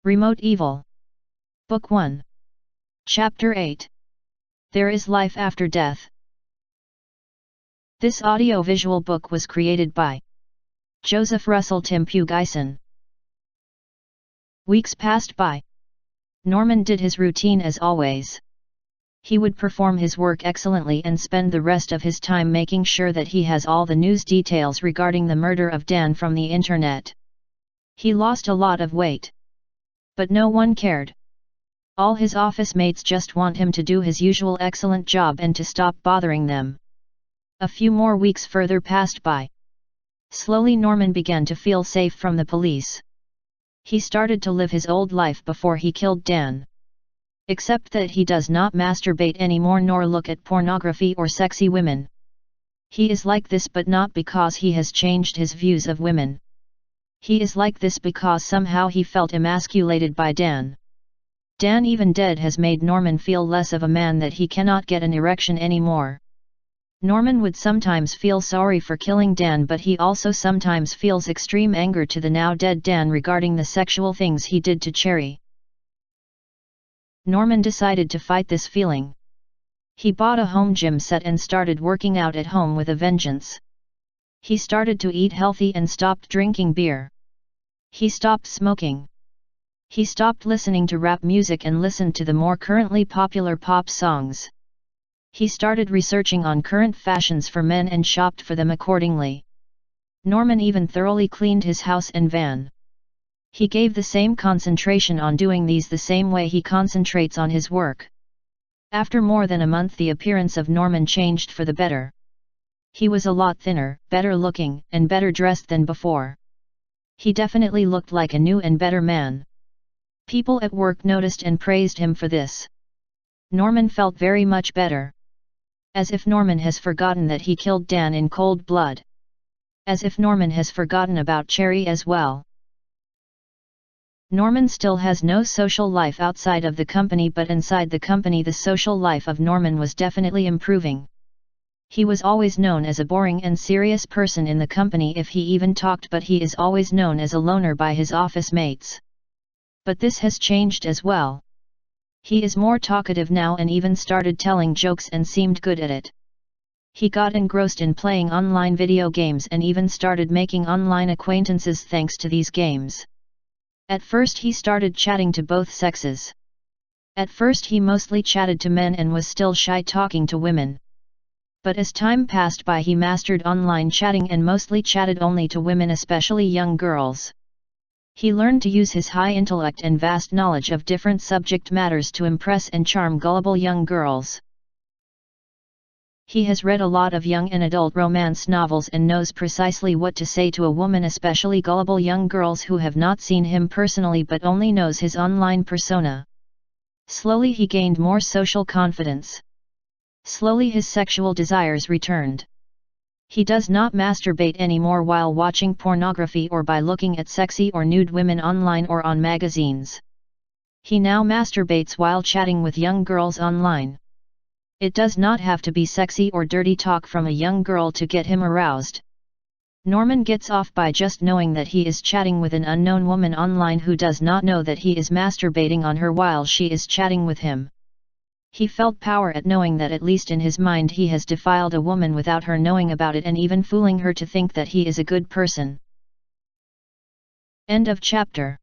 Remote Evil. Book 1. Chapter 8. There is Life After Death. This audiovisual book was created by Joseph Russell Tim Pugison. Weeks passed by. Norman did his routine as always. He would perform his work excellently and spend the rest of his time making sure that he has all the news details regarding the murder of Dan from the internet. He lost a lot of weight. But no one cared. All his office mates just want him to do his usual excellent job and to stop bothering them. A few more weeks further passed by. Slowly Norman began to feel safe from the police. He started to live his old life before he killed Dan. Except that he does not masturbate anymore nor look at pornography or sexy women. He is like this but not because he has changed his views of women. He is like this because somehow he felt emasculated by Dan. Dan even dead has made Norman feel less of a man, that he cannot get an erection anymore. Norman would sometimes feel sorry for killing Dan, but he also sometimes feels extreme anger to the now dead Dan regarding the sexual things he did to Cherry. Norman decided to fight this feeling. He bought a home gym set and started working out at home with a vengeance. He started to eat healthy and stopped drinking beer. He stopped smoking. He stopped listening to rap music and listened to the more currently popular pop songs. He started researching on current fashions for men and shopped for them accordingly. Norman even thoroughly cleaned his house and van. He gave the same concentration on doing these the same way he concentrates on his work. After more than a month, the appearance of Norman changed for the better. He was a lot thinner, better looking, and better dressed than before. He definitely looked like a new and better man. People at work noticed and praised him for this. Norman felt very much better. As if Norman has forgotten that he killed Dan in cold blood. As if Norman has forgotten about Cherry as well. Norman still has no social life outside of the company, but inside the company the social life of Norman was definitely improving. He was always known as a boring and serious person in the company if he even talked, but he is always known as a loner by his office mates. But this has changed as well. He is more talkative now and even started telling jokes and seemed good at it. He got engrossed in playing online video games and even started making online acquaintances thanks to these games. At first he started chatting to both sexes. At first he mostly chatted to men and was still shy talking to women. But as time passed by he mastered online chatting and mostly chatted only to women, especially young girls. He learned to use his high intellect and vast knowledge of different subject matters to impress and charm gullible young girls. He has read a lot of young and adult romance novels and knows precisely what to say to a woman, especially gullible young girls who have not seen him personally but only knows his online persona. Slowly he gained more social confidence. Slowly his sexual desires returned. He does not masturbate anymore while watching pornography or by looking at sexy or nude women online or on magazines. He now masturbates while chatting with young girls online. It does not have to be sexy or dirty talk from a young girl to get him aroused. Norman gets off by just knowing that he is chatting with an unknown woman online who does not know that he is masturbating on her while she is chatting with him. He felt power at knowing that at least in his mind he has defiled a woman without her knowing about it and even fooling her to think that he is a good person. End of chapter.